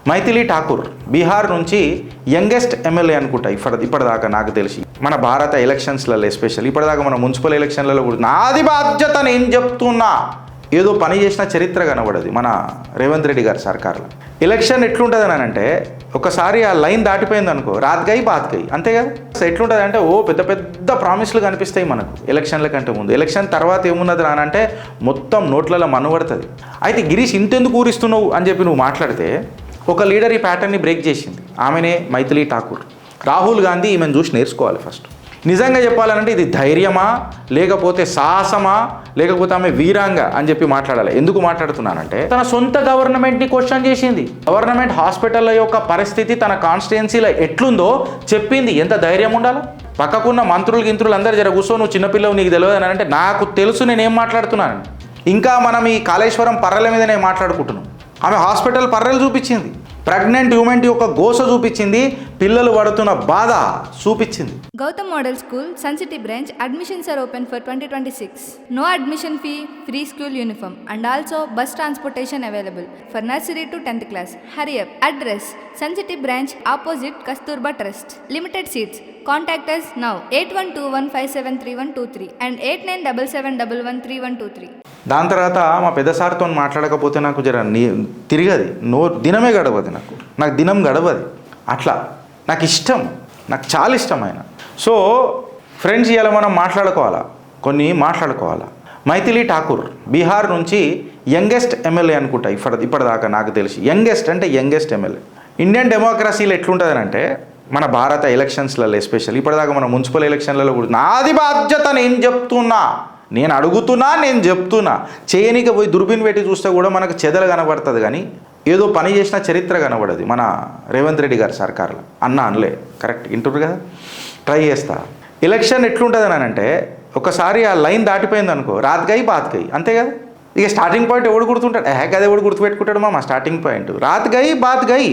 మైథిలి ఠాకూర్ బీహార్ నుంచి youngest MLA అనుకుంటా ఇప్పటిదాకా నాకు తెలిసి మన భారత ఎలక్షన్స్లలో ఎస్పెషల్ ఇప్పటిదాకా మన మున్సిపల్ ఎలక్షన్లలో కూడా నాది బాధ్యత నేను చెప్తున్నా ఏదో పని చేసిన చరిత్ర కనబడదు మన రేవంత్ రెడ్డి గారి సర్కార్లో. ఎలక్షన్ ఎట్లుంటుంది అని అంటే ఒకసారి ఆ లైన్ దాటిపోయింది అనుకో రాత్గై బాత్గై అంతే కదా. ఎట్లుంటుంది అంటే పెద్ద పెద్ద ప్రామిస్లు కనిపిస్తాయి మనకు ఎలక్షన్ల కంటే ముందు. ఎలక్షన్ తర్వాత ఏమున్నది రానంటే మొత్తం నోట్లలో మనువడుతుంది. అయితే గిరీష్ ఇంతెందుకు ఊరిస్తున్నావు అని చెప్పి నువ్వు మాట్లాడితే ఒక లీడర్ ఈ ప్యాటర్న్ని బ్రేక్ చేసింది. ఆమెనే మైథిలి ఠాకూర్. రాహుల్ గాంధీ ఈమెను చూసి నేర్చుకోవాలి ఫస్ట్. నిజంగా చెప్పాలంటే ఇది ధైర్యమా లేకపోతే సాహసమా లేకపోతే ఆమె వీరాంగ అని చెప్పి మాట్లాడాలి. ఎందుకు మాట్లాడుతున్నానంటే తన సొంత గవర్నమెంట్ని క్వశ్చన్ చేసింది. గవర్నమెంట్ హాస్పిటల్ల యొక్క పరిస్థితి తన కాన్స్టిట్యుయెన్సీలో ఎట్లుందో చెప్పింది. ఎంత ధైర్యం ఉండాలి. పక్కకున్న మంత్రులు అందరూ జర కూర్చో నువ్వు చిన్నపిల్లవు నీకు తెలియదు అని అంటే నాకు తెలుసు నేనేం మాట్లాడుతున్నాను. ఇంకా మనం ఈ కాళేశ్వరం పర్రెల మీద నేను మాట్లాడుకుంటున్నాం. ఆమె హాస్పిటల్ పర్రెలు చూపించింది. ప్రెగ్నెంట్ హ్యూమెన్ యొక్క గోస చూపించింది. పిల్లలు పడుతున్న బాధ చూపించింది. Gautam Model School, Sun City branch, admissions are open for 2026. No admission fee, free school uniform and also bus transportation available for nursery to 10th class. Hurry up. Address, Sun City branch opposite Kasturba Trust. Limited seats. Contact us now 8121573123 and 8977113123. దాని తర్వాత మా పెద్ద సార్తో మాట్లాడకపోతే నాకు జర తిరగది దినమే గడవదు. నాకు దినం గడవది. అట్లా నాకు ఇష్టం, నాకు చాలా ఇష్టం ఆయన. సో ఫ్రెండ్స్ ఇవాళ మనం మాట్లాడుకోవాలా. మైథిలి ఠాకూర్ బీహార్ నుంచి యంగెస్ట్ ఎమ్మెల్యే అనుకుంటా ఇప్పటిదాకా నాకు తెలిసి. Youngest MLA. ఇండియన్ డెమోక్రసీలో ఎట్లుంటుందని అంటే మన భారత ఎలక్షన్స్లలో ఎస్పెషల్ ఇప్పటిదాకా మన మున్సిపల్ ఎలక్షన్లలో కూడా నాది బాధ్యత నేను చెప్తున్నా నేను అడుగుతున్నా నేను చెప్తున్నా చేయనికి పోయి దుర్బిన్ పెట్టి చూస్తే కూడా మనకు చెదలు కనబడుతుంది కానీ ఏదో పని చేసిన చరిత్ర కనబడదు మన రేవంత్ రెడ్డి గారి సర్కార్లో. అనలే కరెక్ట్ ఇంటారు కదా. ట్రై చేస్తా. ఎలక్షన్ ఎట్లుంటుంది అని అంటే ఒకసారి ఆ లైన్ దాటిపోయింది అనుకో రాత్గై బాత్గై అంతే కదా. ఇక స్టార్టింగ్ పాయింట్ ఎవడు గుర్తుంటాడు కదా, ఎవడు గుర్తుపెట్టుకుంటాడు మా స్టార్టింగ్ పాయింట్ రాత్గై బాత్గై.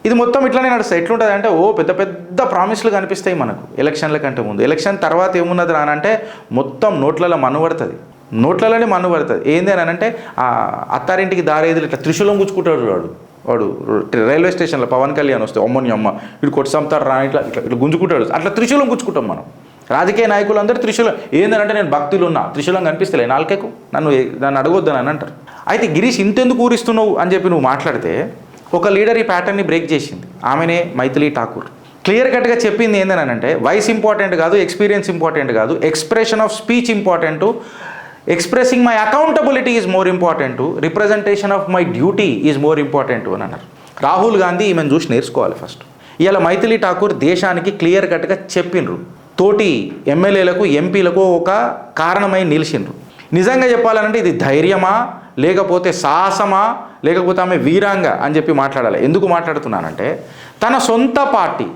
ఇది మొత్తం ఇట్లానే నడుస్తాయి. ఎట్లుంటుంది అంటే పెద్ద పెద్ద ప్రామిస్లు కనిపిస్తాయి మనకు ఎలక్షన్ల కంటే ముందు. ఎలక్షన్ తర్వాత ఏమున్నది రానంటే మొత్తం నోట్లలో నోట్లలోనే మన్నుపడుతుంది. ఏంది అని అంటే అత్తారింటికి దారేది ఇట్లా త్రిశూలం గుచ్చుకుంటాడు వాడు రైల్వే స్టేషన్లో పవన్ కళ్యాణ్ వస్తే అమ్మని అమ్మ వీడు కొట్టిసంతాడు రా ఇట్లా గుంజుకుంటాడు. అట్లా త్రిశూలం గుచ్చుకుంటాం మనం. రాజకీయ నాయకులు అందరూ త్రిశూలం ఏంటంటే నేను భక్తులు ఉన్నా త్రిశూలం కనిపిస్తలే నాలుకేకు నన్ను అడగొద్దని అని అంటారు. అయితే గిరీష్ ఇంతెందుకు ఊరిస్తున్నావు అని చెప్పి నువ్వు మాట్లాడితే ఒక లీడర్ ఈ ప్యాటర్న్ని బ్రేక్ చేసింది. ఆమెనే మైథిలి ఠాకూర్. క్లియర్ కట్గా చెప్పింది ఏందని అంటే వయసు ఇంపార్టెంట్ కాదు, ఎక్స్పీరియన్స్ ఇంపార్టెంట్ కాదు, expression of speech important, expressing my accountability is more important, representation of my duty is more important అని అన్నారు. రాహుల్ గాంధీ ఈమెను చూసి నేర్చుకోవాలి ఫస్ట్. ఇవాళ మైథిలి ఠాకూర్ దేశానికి క్లియర్ కట్గా చెప్పిండ్రు. తోటి ఎమ్మెల్యేలకు ఎంపీలకు ఒక కారణమై నిలిచిండ్రు. నిజంగా చెప్పాలంటే ఇది ధైర్యమా లేకపోతే సాహసమా లేకపోతే ఆమె వీరాంగ అని చెప్పి మాట్లాడాలి. ఎందుకు మాట్లాడుతున్నానంటే తన సొంత పార్టీ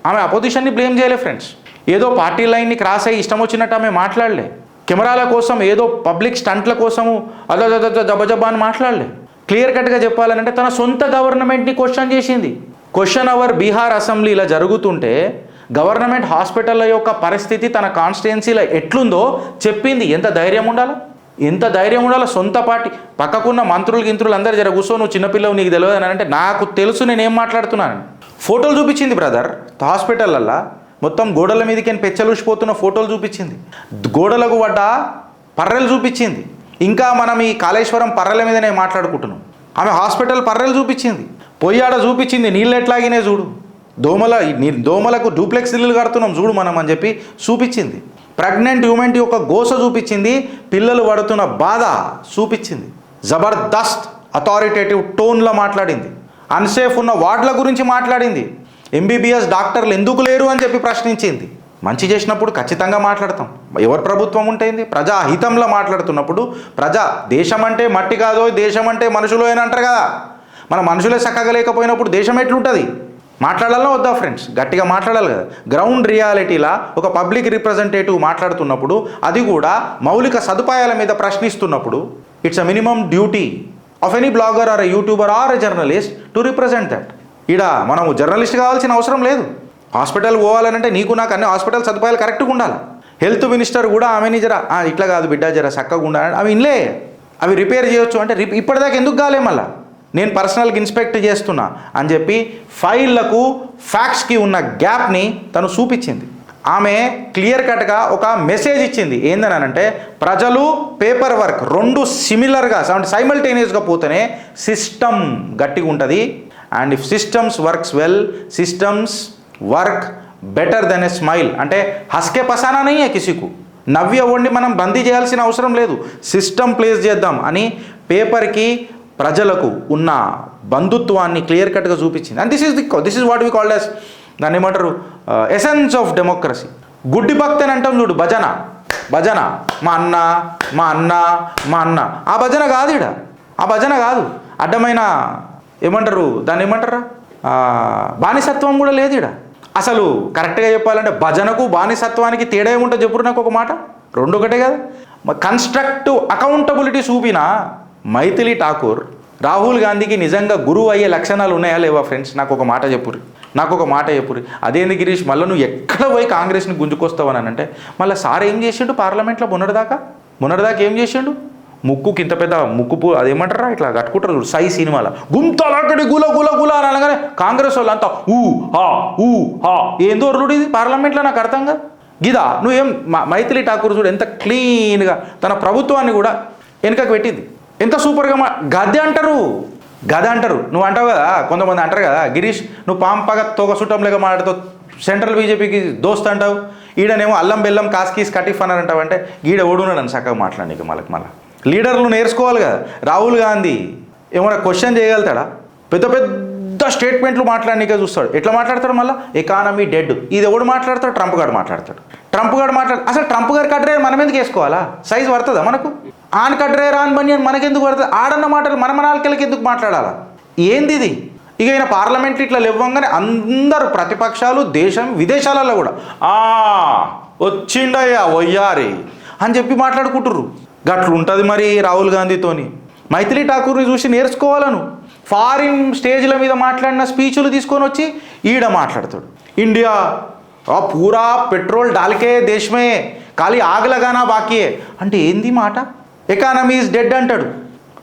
ఆమె అపోజిషన్ని బ్లేమ్ చేయలే ఫ్రెండ్స్. ఏదో పార్టీ లైన్ని క్రాస్ అయ్యి ఇష్టం వచ్చినట్టు ఆమె మాట్లాడలే. కెమెరాల కోసం ఏదో పబ్లిక్ స్టంట్ల కోసము జబజబా అని మాట్లాడలే. క్లియర్ కట్గా చెప్పాలంటే తన సొంత గవర్నమెంట్ని క్వశ్చన్ చేసింది. క్వశ్చన్ అవర్ బీహార్ అసెంబ్లీ ఇలా జరుగుతుంటే గవర్నమెంట్ హాస్పిటల్ల యొక్క పరిస్థితి తన కాన్స్టిట్యుయెన్సీలో ఎట్లుందో చెప్పింది. ఎంత ధైర్యం ఉండాలి. సొంత పార్టీ పక్కకున్న మంత్రులు అందరూ జర కూర్చో నువ్వు చిన్నపిల్లవు నీకు తెలియదు అని అంటే నాకు తెలుసు నేనేం మాట్లాడుతున్నాను. ఫోటోలు చూపించింది బ్రదర్. హాస్పిటల్లల్లా మొత్తం గోడల మీదకి పెచ్చలూసిపోతున్న ఫోటోలు చూపించింది. గోడలకు పడ్డ పర్రెలు చూపించింది. ఇంకా మనం ఈ కాళేశ్వరం పర్రెల మీదనే మాట్లాడుకుంటున్నాం. ఆమె హాస్పిటల్ పర్రెలు చూపించింది. పొయ్యాడ చూపించింది నీళ్ళు ఎట్లాగినే చూడు, దోమలకు డూప్లెక్స్ ఇల్లులు కడుతున్నాం చూడు మనం అని చెప్పి చూపించింది. ప్రెగ్నెంట్ హ్యూమెన్ యొక్క గోస చూపించింది. పిల్లలు పడుతున్న బాధ చూపించింది. జబర్దస్త్ అథారిటేటివ్ టోన్లో మాట్లాడింది. అన్సేఫ్ ఉన్న వార్డుల గురించి మాట్లాడింది. ఎంబీబీఎస్ డాక్టర్లు ఎందుకు లేరు అని చెప్పి ప్రశ్నించింది. మంచి చేసినప్పుడు ఖచ్చితంగా మాట్లాడతాం. ఎవరి ప్రభుత్వం ఉంటుంది ప్రజాహితంలో మాట్లాడుతున్నప్పుడు దేశం అంటే మట్టి కాదో దేశం అంటే మనుషులు అని అంటారు కదా. మన మనుషులే చక్కగా లేకపోయినప్పుడు దేశం ఎట్లుంటుంది? మాట్లాడాలా వద్దా ఫ్రెండ్స్? గట్టిగా మాట్లాడాలి కదా. గ్రౌండ్ రియాలిటీలా ఒక పబ్లిక్ రిప్రజెంటేటివ్ మాట్లాడుతున్నప్పుడు అది కూడా మౌలిక సదుపాయాల మీద ప్రశ్నిస్తున్నప్పుడు it's a minimum duty of any blogger or a YouTuber or a journalist to represent that. మనము జర్నలిస్ట్ కావాల్సిన అవసరం లేదు. హాస్పిటల్ పోవాలనంటే నీకు నాకు అన్ని హాస్పిటల్ సదుపాయాలు కరెక్ట్గా ఉండాలి. హెల్త్ మినిస్టర్ కూడా ఆమెని జర ఇట్లా కాదు బిడ్డ జర చక్కగా ఉండాలి అవి ఇన్లే అవి రిపేర్ చేయొచ్చు అంటే ఇప్పటిదాకా ఎందుకు కాలే మళ్ళీ నేను పర్సనల్గా ఇన్స్పెక్ట్ చేస్తున్నా అని చెప్పి ఫైళ్లకు ఫ్యాక్ట్స్కి ఉన్న గ్యాప్ని తను చూపించింది. ఆమె క్లియర్ కట్గా ఒక మెసేజ్ ఇచ్చింది. ఏందనంటే ప్రజలు పేపర్ వర్క్ రెండు సిమిలర్గా సైమల్టేనియస్గా పోతేనే సిస్టమ్ గట్టిగా ఉంటుంది. And if systems works well, systems work better than a smile. అంటే హస్కే పసానా నయ్యే కిసికు, నవ్వి అవ్వండి మనం బందీ చేయాల్సిన అవసరం లేదు, సిస్టమ్ ప్లేస్ చేద్దాం అని పేపర్కి ప్రజలకు ఉన్న బంధుత్వాన్ని క్లియర్ కట్గా చూపించింది. And this is what we called as, దాన్ని ఏమంటారు, ఎసెన్స్ ఆఫ్ డెమోక్రసీ. గుడ్డి భక్తి అని అంటాం చూడు, భజన భజన, మా అన్న మా అన్న మా అన్న, ఆ భజన కాదు ఇడ, ఆ భజన కాదు. అడ్డమైన ఏమంటారు దాన్ని ఏమంటారా, బానిసత్వం కూడా లేదు ఇడ. అసలు కరెక్ట్గా చెప్పాలంటే భజనకు బానిసత్వానికి తేడా ఏముంటుంది చెప్పుడు నాకు ఒక మాట, రెండు ఒకటే కదా. కన్స్ట్రక్టివ్ అకౌంటబిలిటీ చూపిన మైథిలి ఠాకూర్ రాహుల్ గాంధీకి నిజంగా గురువు అయ్యే లక్షణాలు ఉన్నాయా లేవా ఫ్రెండ్స్? నాకు ఒక మాట చెప్పురి. అదేంది గిరీష్ మళ్ళీ నువ్వు ఎక్కడ పోయి కాంగ్రెస్ని గుంజుకొస్తావని అంటే, మళ్ళీ సార్ ఏం చేసిండు పార్లమెంట్లో మొన్నటిదాకా ఏం చేసిండు? ముక్కుకి ఇంత పెద్ద ముక్కు అదేమంటారా ఇట్లా కట్టుకుంటారు చూడు సై సినిమాలో, గుంతలక్కడి గుల గుల గుల అని అనగానే కాంగ్రెస్ వాళ్ళు అంతా ఊ హా ఏందో అర్రుడు ఇది పార్లమెంట్లో, నాకు అర్థంగా గిదా. నువ్వేం మైథిలి ఠాకూర్ చూడు ఎంత క్లీన్గా తన ప్రభుత్వాన్ని కూడా వెనుకకు పెట్టింది, ఎంత సూపర్గా గద్దె అంటారు. నువ్వు అంటావు కదా, కొంతమంది అంటారు కదా గిరీష్ నువ్వు పాంపగా తోక సుట్టం లేక మాట్లాడుతావు, సెంట్రల్ బీజేపీకి దోస్త్ అంటావు, ఈడనేమో అల్లం బెల్లం కాస్కీస్ కటిఫ్ అని అంటావు. అంటే ఈడ ఓడున్నాడు చక్కగా మాట్లాడి మళ్ళీ లీడర్లు నేర్చుకోవాలి కదా. రాహుల్ గాంధీ ఏమైనా క్వశ్చన్ చేయగలుగుతాడా? పెద్ద పెద్ద స్టేట్మెంట్లు మాట్లాడనీకే చూస్తాడు. ఎట్లా మాట్లాడతాడు? మళ్ళీ ఎకానమీ డెడ్, ఇది ఎవడు మాట్లాడతాడు? ట్రంప్ గారు మాట్లాడతాడు. అసలు ట్రంప్ గారు కట్రేరు మనం ఎందుకు వేసుకోవాలా? సైజు పడుతుందా మనకు? ఆన్ కట్రేరా అని బని మనకెందుకు పడుతుంది? ఆడన్న మాటలు మన నాలుకెళ్ళకి ఎందుకు మాట్లాడాలా? ఏంది ఇది? ఇక ఈయన పార్లమెంట్లు ఇట్లా లేవ్వంగానే అందరూ ప్రతిపక్షాలు దేశం విదేశాలలో కూడా వచ్చిండయ్యా వయ్యారి అని చెప్పి మాట్లాడుకుంటుర్రు. గట్లు ఉంటుంది మరి రాహుల్ గాంధీతోని. మైథిలి ఠాకూర్ని చూసి నేర్చుకోవాలను. ఫారిన్ స్టేజ్ల మీద మాట్లాడిన స్పీచ్లు తీసుకొని వచ్చి ఈడ మాట్లాడతాడు. ఇండియా పూరా పెట్రోల్ డాల్కే దేశమే ఖాళీ ఆగలగానా బాకీయే అంటే ఏంది మాట? ఎకానమీ ఈజ్ డెడ్ అంటాడు.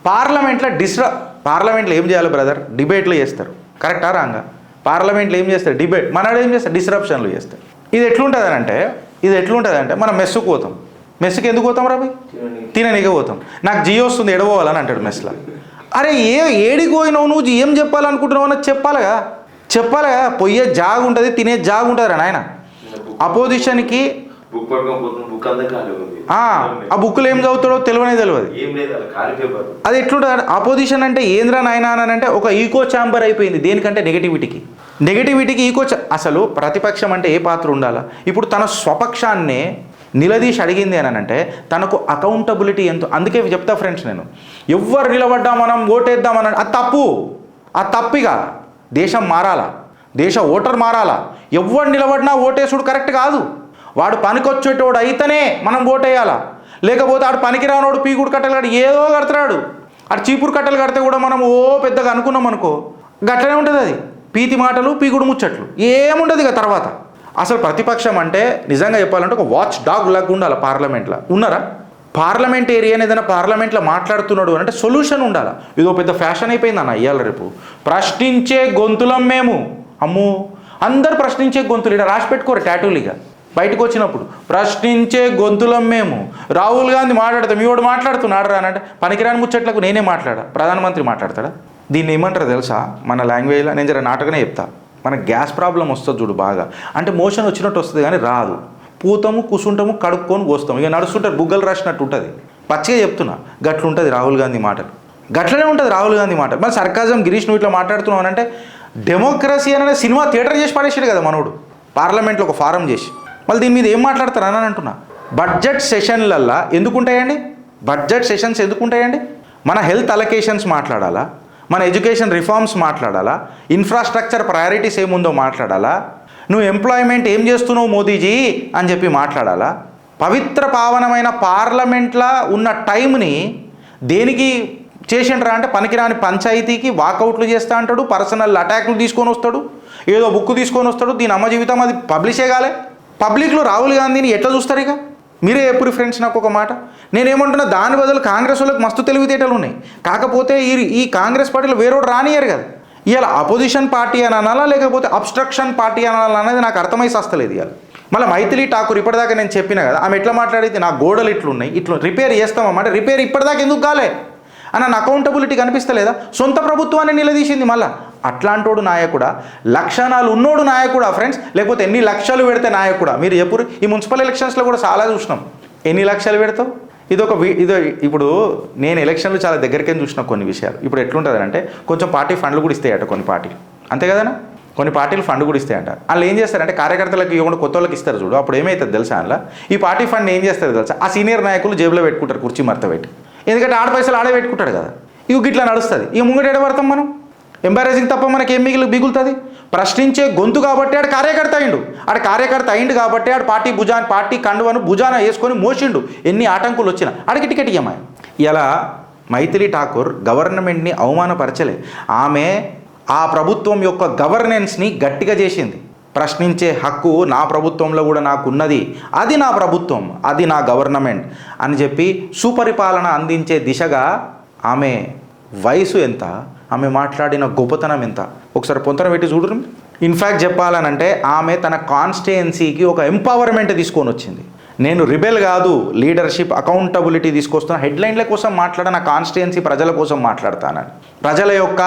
పార్లమెంట్లో ఏం చేయాలి బ్రదర్? డిబేట్లు చేస్తారు. కరెక్టా రాంగా? పార్లమెంట్లో ఏం చేస్తారు? డిబేట్. మనడు ఏం చేస్తారు? డిస్రప్షన్లు చేస్తారు. ఇది ఎట్లుంటుందంటే మనం మెస్సుకు పోతాం. మెస్సుకి ఎందుకు పోతాం రాబోయ్? తిననీకే పోతాం. నాకు జియో వస్తుంది ఎడపోవాలని అంటాడు మెస్లో. అరే ఏడికి పోయినావు నువ్వు, ఏం చెప్పాలనుకుంటున్నావు అన్నది చెప్పాలి కదా. పొయ్యే జాగు ఉంటుంది, తినే జాగు ఉంటుంది రా నాయన. అపోజిషన్కి ఆ బుక్కులు ఏం చదువుతాడో తెలియదు. అది ఎట్లుంటుంది? అపోజిషన్ అంటే ఏంద్రా నాయన అని అంటే ఒక ఈకో ఛాంబర్ అయిపోయింది. దేనికంటే నెగటివిటీకి అసలు ప్రతిపక్షం అంటే ఏ పాత్ర ఉండాలా? ఇప్పుడు తన స్వపక్షాన్నే నిలదీసి అడిగింది అని అంటే తనకు అకౌంటబిలిటీ ఎంతో. అందుకే చెప్తా ఫ్రెండ్స్, నేను ఎవ్వరు నిలబడ్డా మనం ఓటేద్దామని అది తప్పిగా దేశం మారాలా, దేశ ఓటర్ మారాలా. ఎవ్వరు నిలబడినా ఓటేసుడు కరెక్ట్ కాదు. వాడు పనికొచ్చేటోడు అయితేనే మనం ఓటేయాలా, లేకపోతే ఆడు పనికి రానోడు పీకుడు కట్టలు కట్టి ఏదో కడతాడు. ఆడు చీపురు కట్టలు కడితే కూడా మనం పెద్దగా అనుకున్నాం అనుకో, గట్లనే ఉంటుంది. అది పీతి మాటలు పీకుడు ముచ్చట్లు ఏముండదు ఇక తర్వాత. అసలు ప్రతిపక్షం అంటే నిజంగా చెప్పాలంటే ఒక వాచ్ డాగ్ లాగా ఉండాలి. పార్లమెంట్లో ఉన్నారా? పార్లమెంటేరియన్ ఏదైనా పార్లమెంట్లో మాట్లాడుతున్నాడు అంటే సొల్యూషన్ ఉండాలి. ఇదో పెద్ద ఫ్యాషన్ అయిపోయింది అన్న ఇవాళ రేపు. ప్రశ్నించే గొంతులం మేము. అమ్మో అందరు ప్రశ్నించే గొంతులు ఇక్కడ రాసి పెట్టుకోరు టాటూలుగా. బయటకు వచ్చినప్పుడు ప్రశ్నించే గొంతులం మేము. రాహుల్ గాంధీ మాట్లాడతాం, మీ వాడు మాట్లాడుతున్నాడు రా అంటే పనికిరాని ముచ్చట్లకు నేనే మాట్లాడా, ప్రధానమంత్రి మాట్లాడతాడా? దీన్ని ఏమంటారు తెలుసా మన లాంగ్వేజ్లో? నేను జర నాటకనే చెప్తా. మనకు గ్యాస్ ప్రాబ్లం వస్తుంది చూడు బాగా, అంటే మోషన్ వచ్చినట్టు వస్తుంది కానీ రాదు. పూతము కూసుంటాము కడుక్కొని పోస్తాము, ఇక నడుస్తుంటారు బుగ్గలు రాసినట్టు ఉంటుంది. పచ్చిగా చెప్తున్నా, గట్లుంటుంది రాహుల్ గాంధీ మాటలు. గట్లనే ఉంటుంది రాహుల్ గాంధీ మాట. మరి సర్కాజం గిరీష్ నువ్వు ఇట్లా మాట్లాడుతున్నావు అంటే డెమోక్రసీ అనే సినిమా థియేటర్ చేసి పడేసాడు కదా మనోడు, పార్లమెంట్లో ఒక ఫారం చేసి. మళ్ళీ దీని మీద ఏం మాట్లాడతారు అని అంటున్నా. బడ్జెట్ సెషన్లల్లో ఎందుకుంటాయండి? బడ్జెట్ సెషన్స్ ఎందుకుంటాయండి? మన హెల్త్ అలొకేషన్స్ మాట్లాడాలా, మన ఎడ్యుకేషన్ రిఫార్మ్స్ మాట్లాడాలా, ఇన్ఫ్రాస్ట్రక్చర్ ప్రయారిటీస్ ఏముందో మాట్లాడాలా, నువ్వు ఎంప్లాయ్మెంట్ ఏం చేస్తున్నావు మోదీజీ అని చెప్పి మాట్లాడాలా. పవిత్ర పావనమైన పార్లమెంట్లో ఉన్న టైంని దేనికి చేసిండ్రా అంటే పనికిరాని పంచాయతీకి వాకౌట్లు చేస్తా అంటాడు, పర్సనల్ అటాక్లు తీసుకొని వస్తాడు, ఏదో బుక్ తీసుకొని వస్తాడు. దీని అమ్మ జీవితం అది పబ్లిషే కాలే. పబ్లిక్లో రాహుల్ గాంధీని ఎట్లా చూస్తారు? ఇక మీరే ఎప్పుడు ఫ్రెండ్స్ నాకు ఒక మాట. నేనేమంటున్నా, దాని బదులు కాంగ్రెస్ వాళ్ళకి మస్తు తెలివితేటలు ఉన్నాయి. కాకపోతే ఈ కాంగ్రెస్ పార్టీలో వేరేవాడు రానియరు కదా. ఇవాళ అపోజిషన్ పార్టీ అని అనాలా లేకపోతే అబ్స్ట్రక్షన్ పార్టీ అనాలా అనేది నాకు అర్థమై సస్తలేదు ఇవాళ. మళ్ళీ మైథిలి ఠాకూర్ ఇప్పటిదాకా నేను చెప్పిన కదా, ఆమె ఎట్లా మాట్లాడితే నా గోడలు ఇట్లున్నాయి, ఇట్లా రిపేర్ చేస్తామన్నమాట. రిపేర్ ఇప్పటిదాకా ఎందుకు కాలే అని అకౌంటబిలిటీ కనిపిస్తలేదా? సొంత ప్రభుత్వాన్ని నిలదీసింది. మళ్ళీ అట్లాంటోడు నాయకుడా, లక్షణాలు ఉన్నోడు నాయకుడా ఫ్రెండ్స్, లేకపోతే ఎన్ని లక్షలు పెడితే నాయకుడా? మీరు ఎప్పుడు ఈ మున్సిపల్ ఎలక్షన్స్లో కూడా చాలా చూసినాం. ఎన్ని లక్షలు పెడతావు? ఇప్పుడు నేను ఎలక్షన్లు చాలా దగ్గరికే చూసిన కొన్ని విషయాలు. ఇప్పుడు ఎట్లుంటుంది అంటే, కొంచెం పార్టీ ఫండ్లు కూడా ఇస్తాయట కొన్ని పార్టీలు, అంతే కదనా? కొన్ని పార్టీలు ఫండ్ కూడా ఇస్తాయంట. వాళ్ళు ఏం చేస్తారంటే, కార్యకర్తలకు ఇవ్వకుండా కొత్త వాళ్ళకి ఇస్తారు చూడు. అప్పుడు ఏమవుతుంది తెలుసా? అందులో ఈ పార్టీ ఫండ్ ఏం చేస్తారు తెలుసా? ఆ సీనియర్ నాయకులు జేబులో పెట్టుకుంటారు, కుర్చీ మరత పెట్టి. ఎందుకంటే ఆడ పైసలు ఆడే పెట్టుకుంటాడు కదా. ఇవి గిట్లా నడుస్తుంది. ఇక ముంగట ఎడబడతాం మనం. ఎంబారెసింగ్ తప్ప మనకి ఏం మిగులుతుంది? ప్రశ్నించే గొంతు కాబట్టి ఆడు కార్యకర్త అయిండు. ఆడు కార్యకర్త అయిండు కాబట్టి ఆడు పార్టీ కండువను భుజాన వేసుకొని మోసిండు. ఎన్ని ఆటంకులు వచ్చినా ఆడికి టికెట్ ఇయ్యమా. ఇలా మైథిలి ఠాకూర్ గవర్నమెంట్ని అవమానపరచలే, ఆమె ఆ ప్రభుత్వం యొక్క గవర్నెన్స్ని గట్టిగా చేసింది. ప్రశ్నించే హక్కు నా ప్రభుత్వంలో కూడా నాకు ఉన్నది, అది నా ప్రభుత్వం, అది నా గవర్నమెంట్ అని చెప్పి సుపరిపాలన అందించే దిశగా ఆమె వయసు ఎంత, ఆమె మాట్లాడిన గొప్పతనం ఎంత ఒకసారి పొంతన పెట్టి చూడరు. ఇన్ఫ్యాక్ట్ చెప్పాలనంటే ఆమె తన కాన్స్టిట్యుయెన్సీకి ఒక ఎంపవర్మెంట్ తీసుకొని వచ్చింది. నేను రిబెల్ కాదు, లీడర్షిప్, అకౌంటబిలిటీ తీసుకొస్తున్న. హెడ్లైన్ల కోసం మాట్లాడిన కాన్స్టిట్యుయెన్సీ ప్రజల కోసం మాట్లాడతానని, ప్రజల యొక్క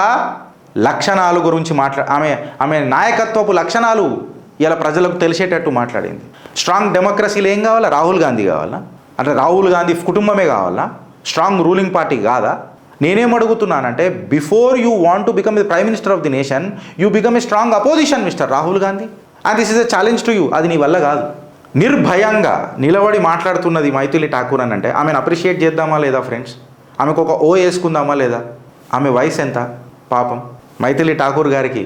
లక్షణాలు గురించి ఆమె నాయకత్వపు లక్షణాలు ఇలా ప్రజలకు తెలిసేటట్టు మాట్లాడింది. స్ట్రాంగ్ డెమోక్రసీలో ఏం కావాలా? రాహుల్ గాంధీ కావాలా? అంటే రాహుల్ గాంధీ కుటుంబమే కావాలా? స్ట్రాంగ్ రూలింగ్ పార్టీ కాదా? నేనేం అడుగుతున్నానంటే, before you want to become the prime minister of the nation, you become a strong opposition mister Rahul Gandhi. And this is a challenge to you. అది నీ వల్ల కాదు. నిర్భయంగా నిలబడి మాట్లాడుతున్నది మైథిలి ఠాకూర్ అని అంటే ఆమెను అప్రిషియేట్ చేద్దామా లేదా ఫ్రెండ్స్? ఆమెకు ఒక ఓ వేసుకుందామా లేదా? ఆమె వయసు ఎంత పాపం? మైథిలి ఠాకూర్ గారికి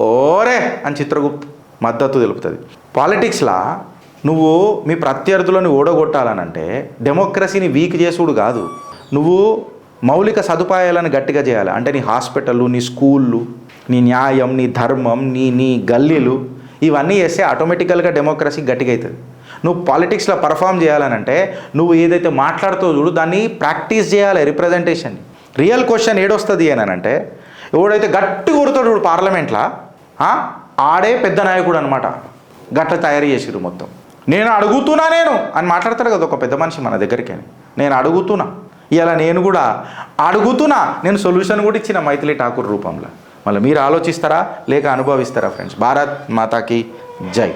ఓరే అని చిత్రగుప్త్ మద్దతు తెలుపుతుంది. పాలిటిక్స్లా నువ్వు మీ ప్రత్యర్థులను ఓడగొట్టాలనంటే డెమోక్రసీని వీక్ చేసుడు కాదు, నువ్వు మౌలిక సదుపాయాలను గట్టిగా చేయాలి. అంటే నీ హాస్పిటళ్ళు, నీ స్కూళ్ళు, నీ న్యాయం, నీ ధర్మం, నీ గల్లీలు, ఇవన్నీ చేస్తే ఆటోమేటికల్గా డెమోక్రసీ గట్టిగా అవుతుంది. నువ్వు పాలిటిక్స్లో పర్ఫామ్ చేయాలనంటే నువ్వు ఏదైతే మాట్లాడుతూ చూడు దాన్ని ప్రాక్టీస్ చేయాలి, రిప్రజెంటేషన్. రియల్ క్వశ్చన్ ఏడొస్తుంది అంటే, ఎవడైతే గట్టి కొడతాడు చూడు పార్లమెంట్లో, ఆడే పెద్ద నాయకుడు అనమాట. గట్ల తయారు చేసిరు మొత్తం. నేను అడుగుతున్నా అని మాట్లాడతాడు కదా ఒక పెద్ద మనిషి మన దగ్గరికి. నేను అడుగుతున్నా, ఇలా నేను కూడా అడుగుతున్నా, నేను సొల్యూషన్ కూడా ఇచ్చిన మైథిలి ఠాకూర్ రూపంలో. మళ్ళీ మీరు ఆలోచిస్తారా లేక అనుభవిస్తారా ఫ్రెండ్స్? భారత్ మాతాకి జై.